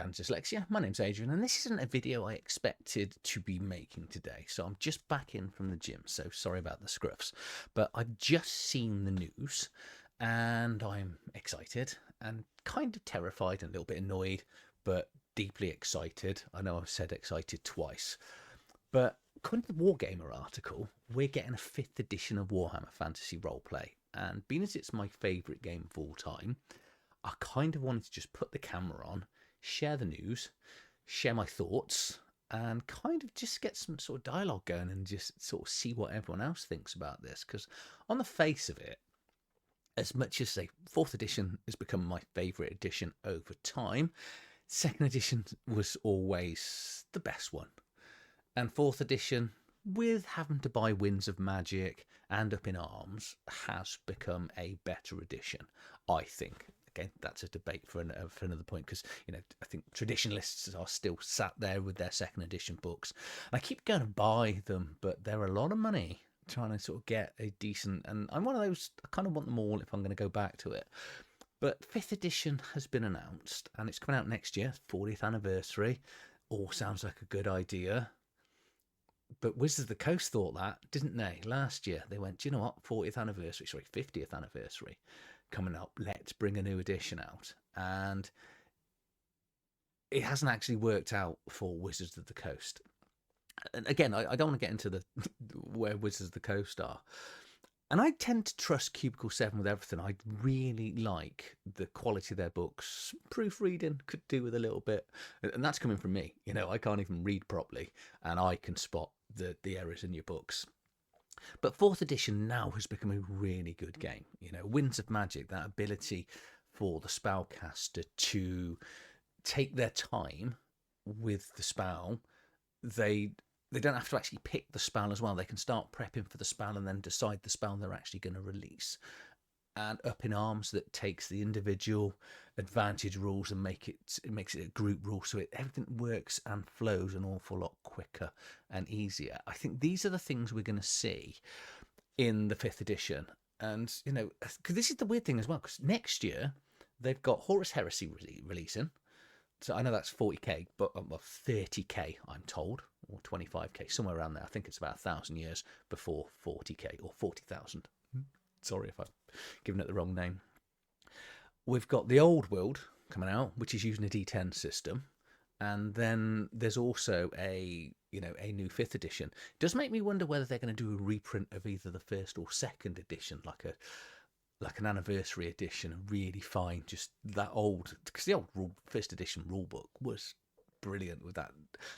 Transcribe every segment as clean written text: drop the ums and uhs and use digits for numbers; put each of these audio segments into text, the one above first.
and Dyslexia. My name's Adrian, and this isn't a video I expected to be making today. So I'm just back in from the gym, so sorry about the scruffs. But I've just seen the news, and I'm excited and kind of terrified and a little bit annoyed, but deeply excited. I know I've said excited twice. But according to the Wargamer article, we're getting a 5th edition of Warhammer Fantasy Roleplay. And being as it's my favourite game of all time, I kind of wanted to just put the camera on, share the news, share my thoughts, and kind of just get some sort of dialogue going and just sort of see what everyone else thinks about this. Because on the face of it, as much as, say, 4th edition has become my favourite edition over time, 2nd edition was always the best one. And 4th edition, with having to buy Winds of Magic and Up in Arms, has become a better edition, I think. Again, that's a debate for another point, because I think traditionalists are still sat there with their 2nd edition books. And I keep going to buy them, but they're a lot of money trying to sort of get a decent. And I'm one of those. I kind of want them all if I'm going to go back to it. But 5th edition has been announced, and it's coming out next year, 40th anniversary. All sounds like a good idea. But Wizards of the Coast thought that, didn't they? Last year, they went, do you know what? 50th anniversary coming up. Let's bring a new edition out. And it hasn't actually worked out for Wizards of the Coast. And again, I don't want to get into the where Wizards of the Coast are. And I tend to trust Cubicle 7 with everything. I really like the quality of their books. Proofreading could do with a little bit. And that's coming from me. I can't even read properly. And I can spot the errors in your books. But 4th edition now has become a really good game. Winds of Magic, that ability for the spellcaster to take their time with the spell. They don't have to actually pick the spell as well. They can start prepping for the spell and then decide the spell they're actually going to release. And Up in Arms, that takes the individual advantage rules and makes it a group rule, so everything works and flows an awful lot quicker and easier. I think these are the things we're going to see in the 5th edition. And, because this is the weird thing as well, because next year they've got Horus Heresy releasing. So I know that's 40k, but 30k, I'm told, or 25k, somewhere around there. I think it's about 1,000 years before 40k, or 40,000. Sorry if I've given it the wrong name. We've got the Old World coming out, which is using a D10 system. And then there's also a new 5th edition. It does make me wonder whether they're going to do a reprint of either the 1st or 2nd edition, like an anniversary edition, really fine, just that old, because the old 1st edition rulebook was brilliant with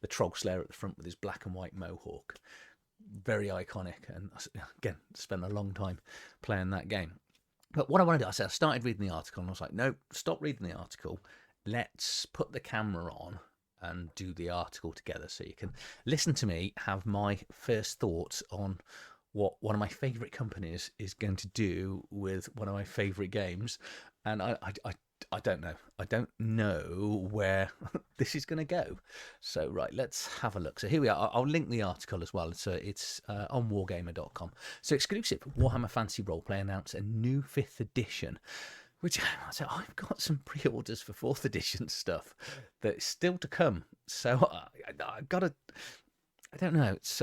the Troll Slayer at the front with his black and white mohawk. Very iconic, and again, spent a long time playing that game. But what I wanted to do, I started reading the article, and I was like, no, stop reading the article. Let's put the camera on and do the article together, so you can listen to me have my first thoughts on what one of my favourite companies is going to do with one of my favourite games. And I don't know. I don't know where this is going to go. So, right, let's have a look. So here we are. I'll link the article as well. So it's on wargamer.com. So exclusive, Warhammer Fantasy Roleplay announced a new 5th edition, which I've got some pre-orders for 4th edition stuff that's still to come. So I got to... I don't know. It's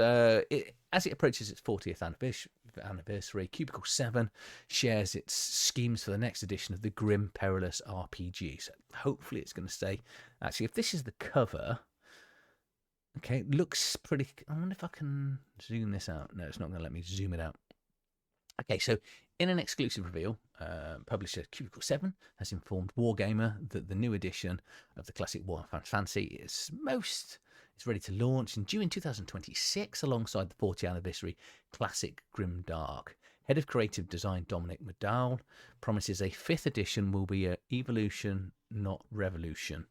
as it approaches its 40th anniversary, Cubicle 7 shares its schemes for the next edition of the Grim Perilous RPG. So hopefully it's going to stay. Actually, if this is the cover, okay, it looks pretty. I wonder if I can zoom this out. No, it's not going to let me zoom it out. Okay, so in an exclusive reveal, publisher Cubicle 7 has informed Wargamer that the new edition of the classic Warhammer Fantasy is ready to launch and due in 2026 alongside the 40th anniversary classic Grim Dark. Head of creative design Dominic McDowell promises a 5th edition will be an evolution, not revolution,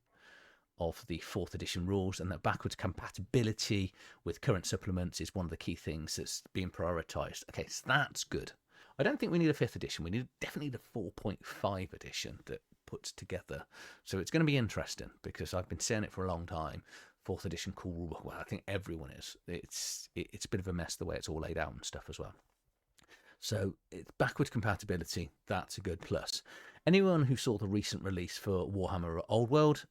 of the 4th edition rules, and that backwards compatibility with current supplements is one of the key things that's being prioritised. Okay, so that's good. I don't think we need a 5th edition. We definitely need a 4.5 edition that puts together. So it's going to be interesting, because I've been saying it for a long time. 4th edition cool rulebook. Well, I think everyone is. It's a bit of a mess the way it's all laid out and stuff as well. So it's backwards compatibility. That's a good plus. Anyone who saw the recent release for Warhammer Old World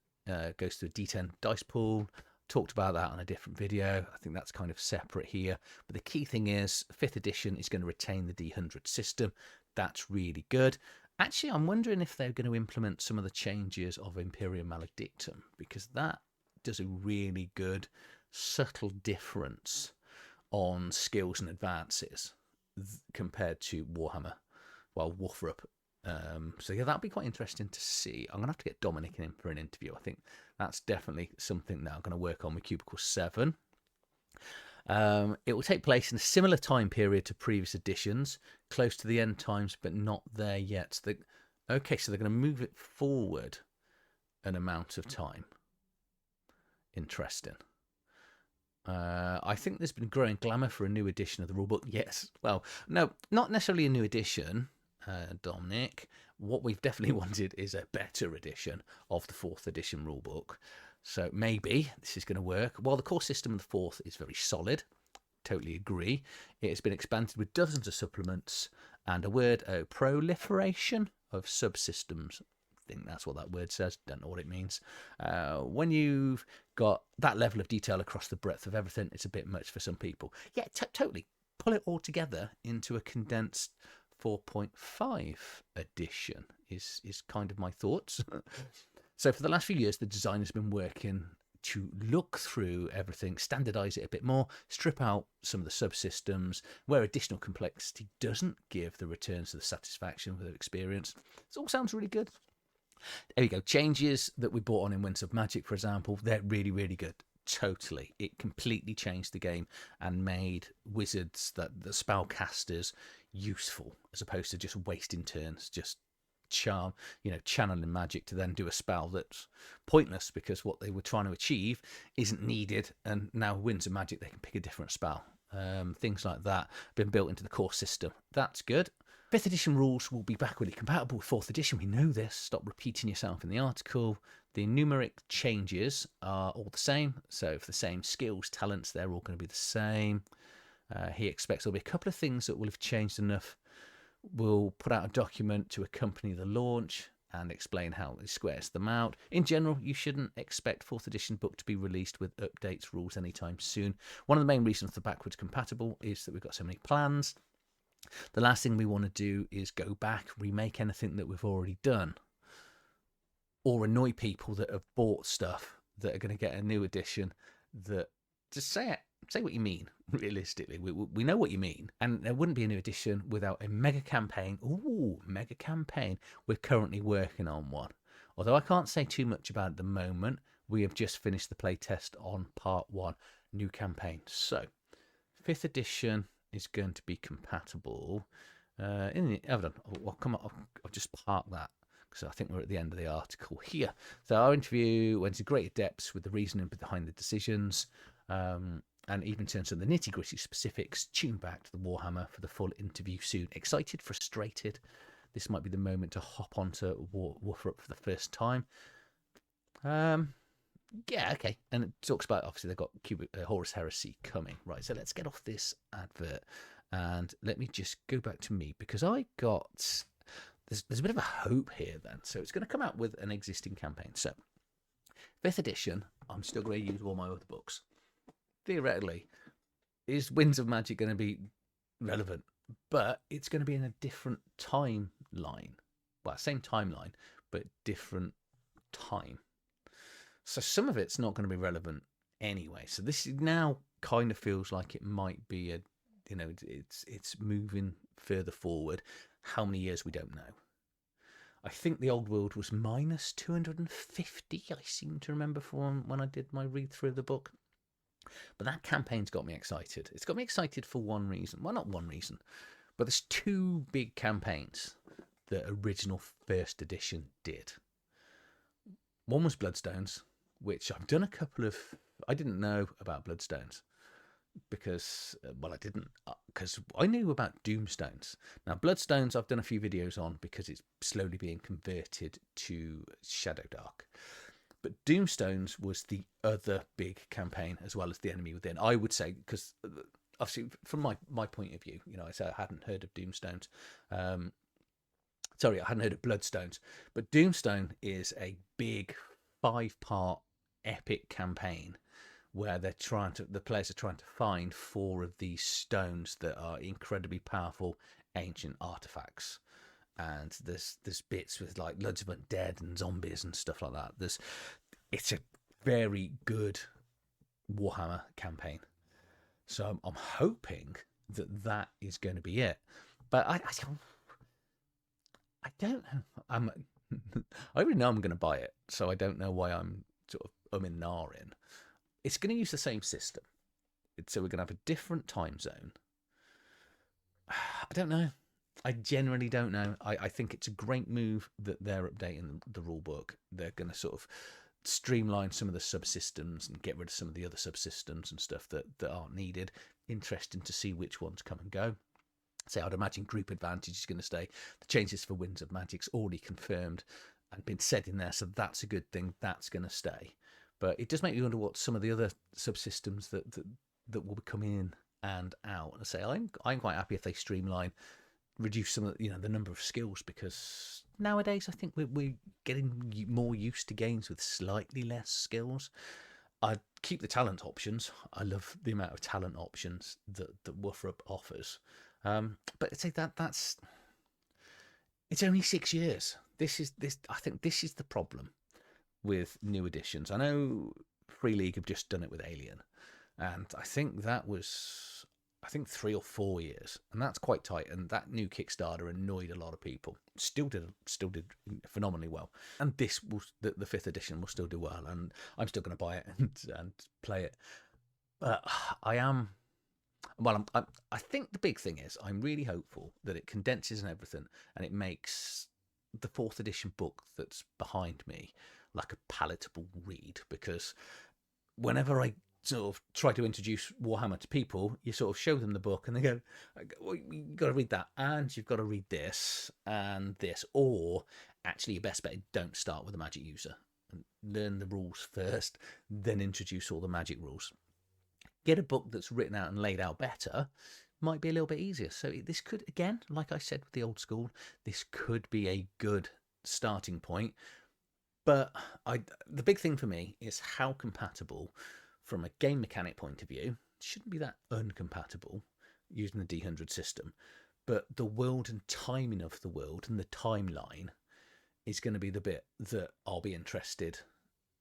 goes to a D10 dice pool. Talked about that on a different video. I think that's kind of separate here. But the key thing is 5th edition is going to retain the D100 system. That's really good. Actually, I'm wondering if they're going to implement some of the changes of Imperium Maledictum, because that does a really good, subtle difference on skills and advances compared to Warhammer, well, WFRP. So yeah, that'll be quite interesting to see. I'm going to have to get Dominic in for an interview. I think that's definitely something that I'm going to work on with Cubicle 7. It will take place in a similar time period to previous editions, close to the end times, but not there yet. So okay, so they're going to move it forward an amount of time. Interesting. I think there's been growing glamour for a new edition of the rulebook. Yes, well, no, not necessarily a new edition, Dominic. What we've definitely wanted is a better edition of the 4th edition rulebook. So maybe this is going to work. While the core system of the 4th is very solid, totally agree. It has been expanded with dozens of supplements and a word, proliferation of subsystems. I think that's what that word says. Don't know what it means. When you've got that level of detail across the breadth of everything, it's a bit much for some people. Yeah, totally. Pull it all together into a condensed 4.5 edition is kind of my thoughts. So for the last few years, the design has been working to look through everything, standardize it a bit more, strip out some of the subsystems where additional complexity doesn't give the returns to the satisfaction with the experience. It all sounds really good. There you go. Changes that we brought on in Winds of Magic, for example, they're really, really good. Totally. It completely changed the game and made wizards, the spellcasters, useful as opposed to just wasting turns, just channeling magic to then do a spell that's pointless because what they were trying to achieve isn't needed, and now Winds of Magic they can pick a different spell. Things like that have been built into the core system. That's good. 5th edition rules will be backwardly compatible with 4th edition. We know this. Stop repeating yourself in the article. The numeric changes are all the same. So for the same skills, talents, they're all going to be the same. He expects there'll be a couple of things that will have changed enough. We'll put out a document to accompany the launch and explain how it squares them out. In general, you shouldn't expect 4th edition book to be released with updates, rules anytime soon. One of the main reasons for backwards compatible is that we've got so many plans. The last thing we want to do is go back, remake anything that we've already done, or annoy people that have bought stuff that are going to get a new edition. That just say what you mean. Realistically, we know what you mean, and there wouldn't be a new edition without a mega campaign. Ooh, mega campaign. We're currently working on one, although I can't say too much about it at the moment. We have just finished the play test on part 1, new campaign. So 5th edition is going to be compatible. Hold on, I'll just park that because I think we're at the end of the article here. So our interview went into greater depths with the reasoning behind the decisions, and even turns to the nitty-gritty specifics. Tune back to the Warhammer for the full interview soon. Excited, frustrated. This might be the moment to hop onto WFRP for the first time. Yeah, okay. And it talks about, obviously, they've got Horus Heresy coming. Right, so let's get off this advert and let me just go back to me, because I got... There's a bit of a hope here then. So it's going to come out with an existing campaign. So 5th edition, I'm still going to use all my other books. Theoretically, is Winds of Magic going to be relevant? But it's going to be in a different timeline. Well, same timeline, but different time. So some of it's not going to be relevant anyway. So this now kind of feels like it might be it's moving further forward. How many years, we don't know. I think the old world was minus 250, I seem to remember from when I did my read through of the book. But that campaign's got me excited. It's got me excited for one reason. Well, not one reason, but there's 2 big campaigns that original 1st edition did. One was Bloodstones, which I've done a couple of... I didn't know about Bloodstones because, because I knew about Doomstones. Now, Bloodstones I've done a few videos on because it's slowly being converted to Shadowdark. But Doomstones was the other big campaign, as well as The Enemy Within. I would say, because obviously from my point of view, I said I hadn't heard of Doomstones. Sorry, I hadn't heard of Bloodstones. But Doomstone is a big 5-part epic campaign where the players are trying to find 4 of these stones that are incredibly powerful ancient artifacts. And there's bits with like loads of undead and zombies and stuff like that. It's a very good Warhammer campaign. So I'm hoping that is going to be it. But I don't know. I already know I'm going to buy it, so I don't know why I'm sort of umming and ahhing. It's going to use the same system, so we're going to have a different time zone. I don't know. I genuinely don't know. I think it's a great move that they're updating the rule book. They're going to sort of streamline some of the subsystems and get rid of some of the other subsystems and stuff that aren't needed. Interesting to see which ones come and go. So I'd imagine group advantage is going to stay. The changes for Winds of Magic's already confirmed and been said in there, so that's a good thing. That's going to stay. But it does make me wonder what some of the other subsystems that will be coming in and out. And I say I'm quite happy if they streamline, reduce some of the number of skills, because nowadays I think we're getting more used to games with slightly less skills. I'd keep the talent options. I love the amount of talent options that WFRP offers. But I'd say that's it's only 6 years. I think this is the problem with new editions. I know Free League have just done it with Alien, and I think that was 3 or 4 years, and that's quite tight. And that new Kickstarter annoyed a lot of people. Still did phenomenally well, and the 5th edition will still do well, and I'm still going to buy it and play it. But I think the big thing is I'm really hopeful that it condenses and everything, and it makes the 4th edition book that's behind me like a palatable read, because whenever I sort of try to introduce Warhammer to people, you sort of show them the book and they go, well, you've got to read that, and you've got to read this and this, or actually your best bet, don't start with a magic user and learn the rules first, then introduce all the magic rules. Get a book that's written out and laid out better, might be a little bit easier. So this could, again, like I said with the old school, this could be a good starting point. But the big thing for me is how compatible, from a game mechanic point of view, it shouldn't be that uncompatible using the D100 system. But the world and timing of the world and the timeline is going to be the bit that I'll be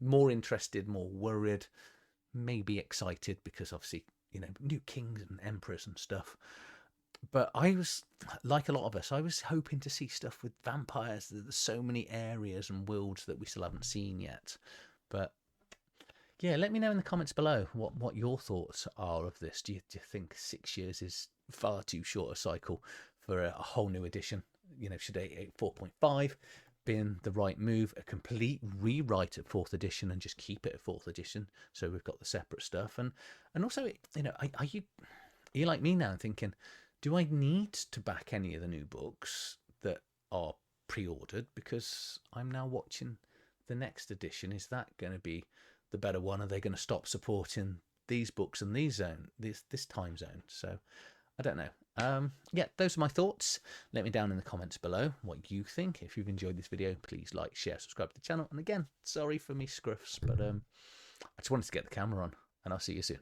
more worried, maybe excited, because obviously, new kings and emperors and stuff. But I was, like a lot of us, I was hoping to see stuff with vampires. There's so many areas and worlds that we still haven't seen yet. But yeah, let me know in the comments below what your thoughts are of this. Do you think 6 years is far too short a cycle for a whole new edition? Should 4.5 been the right move? A complete rewrite of 4th edition and just keep it at 4th edition, so we've got the separate stuff. And also, are you like me now thinking, do I need to back any of the new books that are pre-ordered, because I'm now watching the next edition? Is that going to be the better one? Are they going to stop supporting these books and this time zone? So I don't know. Yeah, those are my thoughts. Let me down in the comments below what you think. If you've enjoyed this video, please like, share, subscribe to the channel. And again, sorry for me scruffs, but I just wanted to get the camera on, and I'll see you soon.